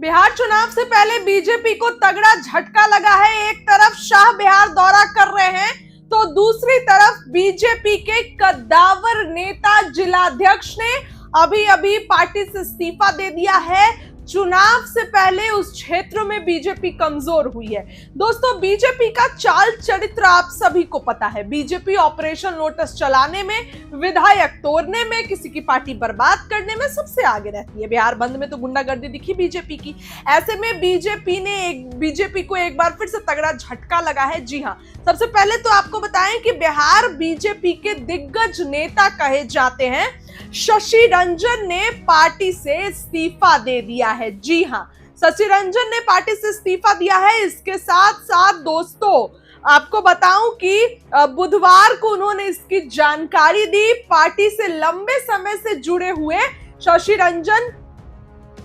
बिहार चुनाव से पहले बीजेपी को तगड़ा झटका लगा है। एक तरफ शाह बिहार दौरा कर रहे हैं तो दूसरी तरफ बीजेपी के कद्दावर नेता जिलाध्यक्ष ने अभी अभी पार्टी से इस्तीफा दे दिया है। चुनाव से पहले उस क्षेत्र में बीजेपी कमजोर हुई है। दोस्तों, बीजेपी का चाल चरित्र आप सभी को पता है। बीजेपी ऑपरेशन लोटस चलाने में, विधायक तोड़ने में, किसी की पार्टी बर्बाद करने में सबसे आगे रहती है। बिहार बंद में तो गुंडागर्दी दिखी बीजेपी की। ऐसे में बीजेपी को एक बार फिर से तगड़ा झटका लगा है। जी हाँ, सबसे पहले तो आपको बताएं कि बिहार बीजेपी के दिग्गज नेता कहे जाते हैं शशि रंजन ने पार्टी से इस्तीफा दे दिया है। जी हाँ, शशि रंजन ने पार्टी से इस्तीफा दिया है। इसके साथ साथ दोस्तों, आपको बताऊं कि बुधवार को उन्होंने इसकी जानकारी दी। पार्टी से लंबे समय से जुड़े हुए शशि रंजन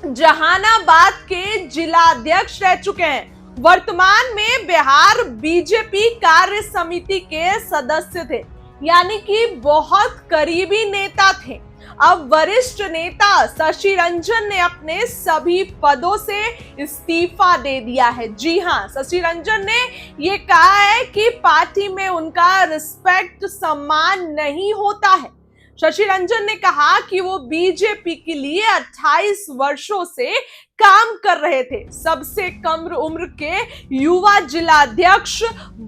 जहानाबाद के जिलाध्यक्ष रह चुके हैं। वर्तमान में बिहार बीजेपी कार्य समिति के सदस्य थे, यानी कि बहुत करीबी नेता थे। अब वरिष्ठ नेता शशि रंजन ने अपने सभी पदों से इस्तीफा दे दिया है। जी हाँ, शशि रंजन ने ये कहा है कि पार्टी में उनका रिस्पेक्ट, सम्मान नहीं होता है। शशि रंजन ने कहा कि वो बीजेपी के लिए 28 वर्षों से काम कर रहे थे। सबसे कम उम्र के युवा जिलाध्यक्ष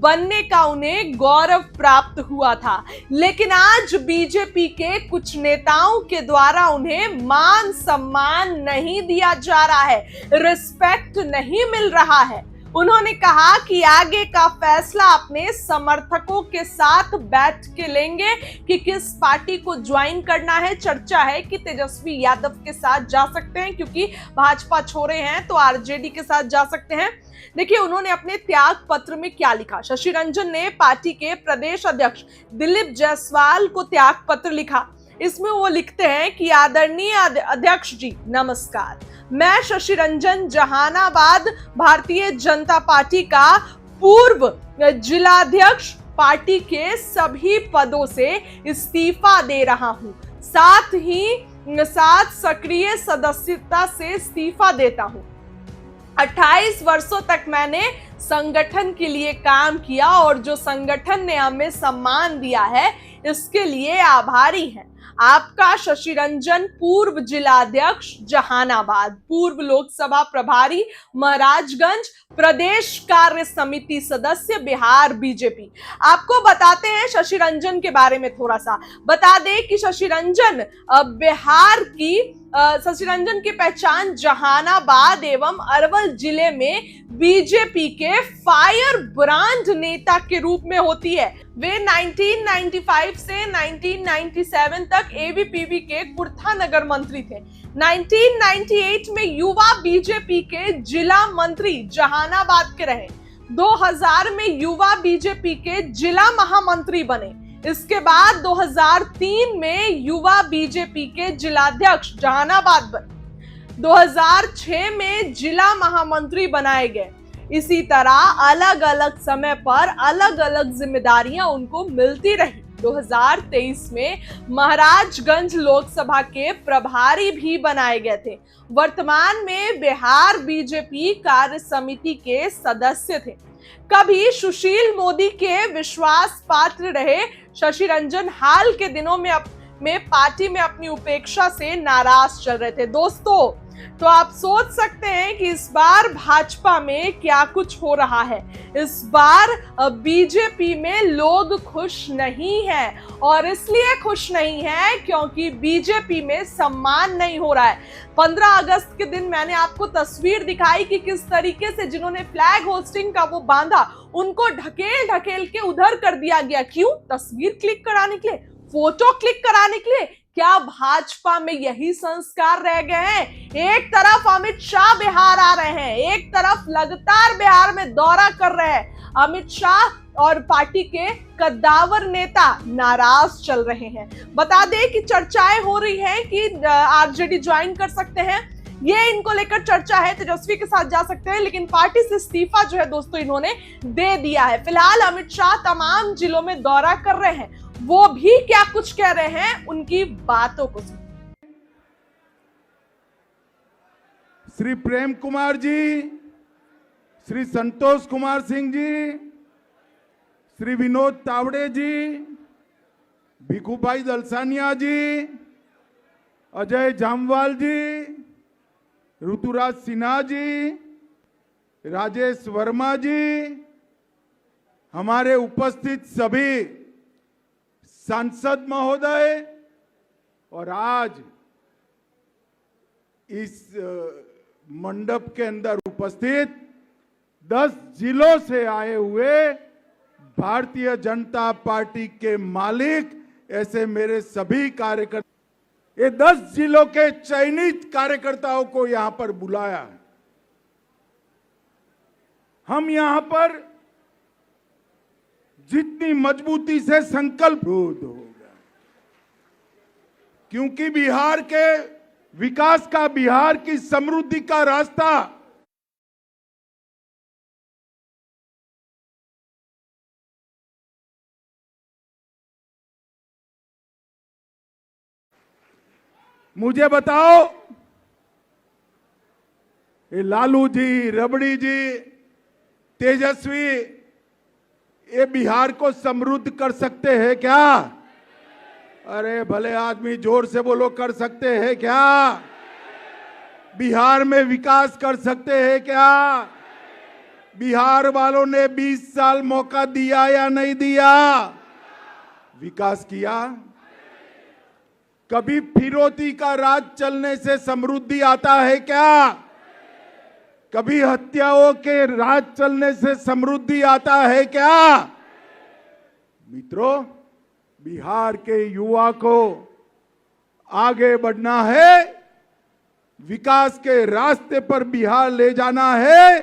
बनने का उन्हें गौरव प्राप्त हुआ था, लेकिन आज बीजेपी के कुछ नेताओं के द्वारा उन्हें मान सम्मान नहीं दिया जा रहा है, रिस्पेक्ट नहीं मिल रहा है। उन्होंने कहा कि आगे का फैसला अपने समर्थकों के साथ बैठ के लेंगे कि किस पार्टी को ज्वाइन करना है। चर्चा है कि तेजस्वी यादव के साथ जा सकते हैं, क्योंकि भाजपा छोड़े हैं तो आरजेडी के साथ जा सकते हैं। देखिए, उन्होंने अपने त्याग पत्र में क्या लिखा। शशि रंजन ने पार्टी के प्रदेश अध्यक्ष दिलीप जायसवाल को त्याग पत्र लिखा। इसमें वो लिखते हैं कि आदरणीय अध्यक्ष जी नमस्कार, मैं शशि रंजन जहानाबाद भारतीय जनता पार्टी का पूर्व जिलाध्यक्ष पार्टी के सभी पदों से इस्तीफा दे रहा हूं, साथ सक्रिय सदस्यता से इस्तीफा देता हूं। 28 वर्षों तक मैंने संगठन के लिए काम किया और जो संगठन ने हमें सम्मान दिया है इसके लिए आभारी हैं। आपका शशि रंजन, पूर्व जिलाध्यक्ष जहानाबाद, पूर्व लोकसभा प्रभारी महाराजगंज, प्रदेश कार्य समिति सदस्य बिहार बीजेपी। आपको बताते हैं शशि रंजन के बारे में थोड़ा सा बता दें कि शशि रंजन की पहचान जहानाबाद एवं अरवल जिले में बीजेपी के फायर ब्रांड नेता के रूप में होती है। वे 1995 से 1997 तक एबीपीवी के कुर्था नगर मंत्री थे। 1998 में युवा बीजेपी के जिला मंत्री जहानाबाद के रहे। 2000 में युवा बीजेपी के जिला महामंत्री बने। इसके बाद 2003 में युवा बीजेपी के जिलाध्यक्ष जहानाबाद बने। 2006 में जिला महामंत्री बनाए गए। इसी तरह अलग अलग समय पर अलग अलग जिम्मेदारियां उनको मिलती रही। 2023 में महाराजगंज लोकसभा के प्रभारी भी बनाए गए थे। वर्तमान में बिहार बीजेपी कार्य समिति के सदस्य थे। कभी सुशील मोदी के विश्वास पात्र रहे शशि रंजन हाल के दिनों में पार्टी में अपनी उपेक्षा से नाराज चल रहे थे। दोस्तों, तो आप सोच सकते हैं कि इस बार भाजपा में क्या कुछ हो रहा है। इस बार बीजेपी में लोग खुश नहीं हैं, और इसलिए खुश नहीं है क्योंकि बीजेपी में सम्मान नहीं हो रहा है। 15 अगस्त के दिन मैंने आपको तस्वीर दिखाई कि किस तरीके से जिन्होंने फ्लैग होस्टिंग का वो बांधा, उनको ढकेल ढकेल के उधर कर दिया गया। क्यों? तस्वीर क्लिक कराने के लिए, फोटो क्लिक कराने के लिए। क्या भाजपा में यही संस्कार रह गए हैं? एक तरफ अमित शाह बिहार आ रहे हैं, एक तरफ लगातार बिहार में दौरा कर रहे हैं। अमित शाह और पार्टी के कद्दावर नेता नाराज चल रहे हैं। बता दें कि चर्चाएं हो रही हैं कि आरजेडी ज्वाइन कर सकते हैं, ये इनको लेकर चर्चा है। तेजस्वी के साथ जा सकते हैं, लेकिन पार्टी से इस्तीफा जो है दोस्तों इन्होंने दे दिया है। फिलहाल अमित शाह तमाम जिलों में दौरा कर रहे हैं। वो भी क्या कुछ कह रहे हैं, उनकी बातों को सुनिए। श्री प्रेम कुमार जी, श्री संतोष कुमार सिंह जी, श्री विनोद तावड़े जी, भिखुभाई दलसानिया जी, अजय जामवाल जी, ऋतुराज सिन्हा जी, राजेश वर्मा जी, हमारे उपस्थित सभी सांसद महोदय और आज इस मंडप के अंदर उपस्थित 10 जिलों से आए हुए भारतीय जनता पार्टी के मालिक, ऐसे मेरे सभी कार्यकर्ता, ये 10 जिलों के चयनित कार्यकर्ताओं को यहां पर बुलाया है। हम यहां पर जितनी मजबूती से संकल्प होगा, क्योंकि बिहार के विकास का, बिहार की समृद्धि का रास्ता मुझे बताओ, ये लालू जी, रबड़ी जी, तेजस्वी, ये बिहार को समृद्ध कर सकते हैं क्या? अरे भले आदमी जोर से बोलो, कर सकते हैं क्या? बिहार में विकास कर सकते हैं क्या? बिहार वालों ने 20 साल मौका दिया या नहीं दिया? विकास किया? कभी फिरौती का राज चलने से समृद्धि आता है क्या? कभी हत्याओं के राज चलने से समृद्धि आता है क्या? मित्रों, बिहार के युवा को आगे बढ़ना है, विकास के रास्ते पर बिहार ले जाना है,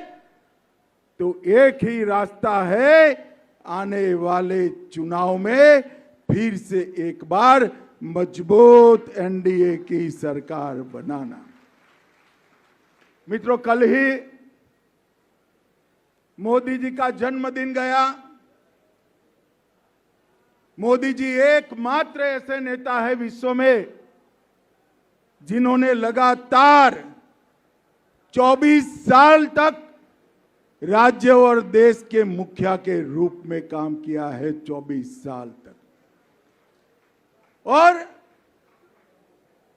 तो एक ही रास्ता है, आने वाले चुनाव में फिर से एक बार मजबूत एनडीए की सरकार बनाना। मित्रों, कल ही मोदी जी का जन्मदिन गया। मोदी जी एकमात्र ऐसे नेता है विश्व में जिन्होंने लगातार 24 साल तक राज्य और देश के मुखिया के रूप में काम किया है, 24 साल तक। और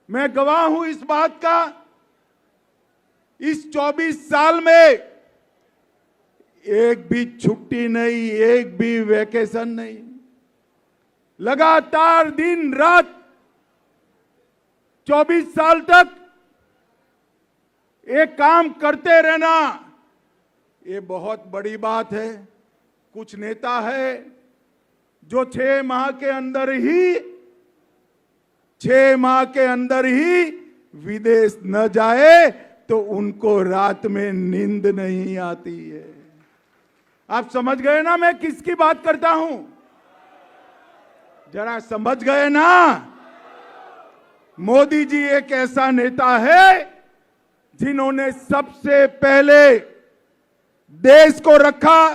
मैं गवाह हूं इस बात का, इस 24 साल में एक भी छुट्टी नहीं, एक भी वैकेशन नहीं, लगातार दिन रात 24 साल तक एक काम करते रहना, ये बहुत बड़ी बात है। कुछ नेता है जो 6 माह के अंदर ही विदेश न जाए तो उनको रात में नींद नहीं आती है। आप समझ गए ना मैं किसकी बात करता हूं? जरा समझ गए ना? मोदी जी एक ऐसा नेता है जिन्होंने सबसे पहले देश को रखा,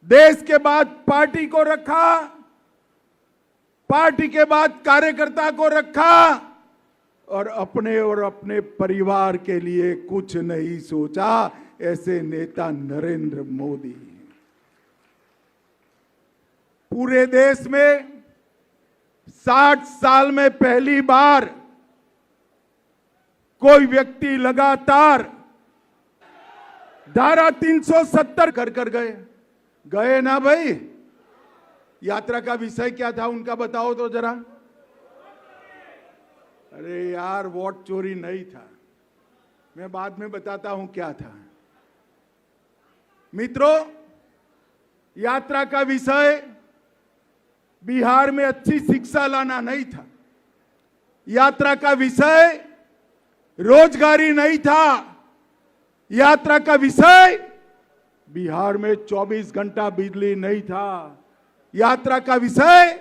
देश के बाद पार्टी को रखा, पार्टी के बाद कार्यकर्ता को रखा, और अपने परिवार के लिए कुछ नहीं सोचा। ऐसे नेता नरेंद्र मोदी। पूरे देश में 60 साल में पहली बार कोई व्यक्ति लगातार धारा 370 कर गए ना भाई? यात्रा का विषय क्या था उनका बताओ तो जरा। अरे यार, वोट चोरी नहीं था, मैं बाद में बताता हूं क्या था। मित्रों, यात्रा का विषय बिहार में अच्छी शिक्षा लाना नहीं था, यात्रा का विषय रोजगारी नहीं था, यात्रा का विषय बिहार में 24 घंटा बिजली नहीं था, यात्रा का विषय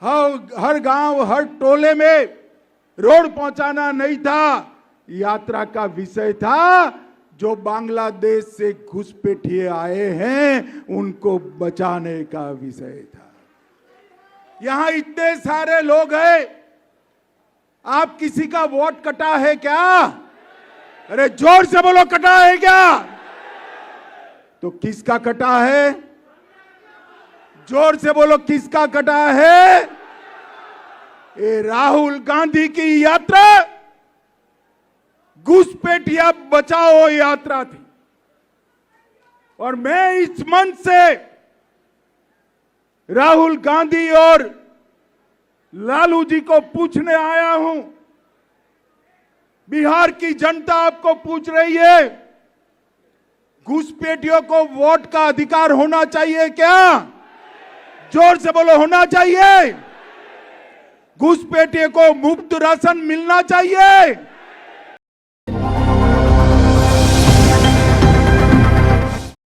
हर गांव, हर टोले में रोड पहुंचाना नहीं था। यात्रा का विषय था जो बांग्लादेश से घुसपैठिए आए हैं उनको बचाने का विषय था। यहां इतने सारे लोग हैं, आप किसी का वोट कटा है क्या? अरे जोर से बोलो, कटा है क्या? तो किसका कटा है? जोर से बोलो, किसका कटा है? ये राहुल गांधी की यात्रा घुसपैठिया बचाओ यात्रा थी। और मैं इस मंच से राहुल गांधी और लालू जी को पूछने आया हूं, बिहार की जनता आपको पूछ रही है, घुसपैठियों को वोट का अधिकार होना चाहिए क्या? जोर से बोलो, होना चाहिए। घुसपैठियों को मुफ्त राशन मिलना चाहिए।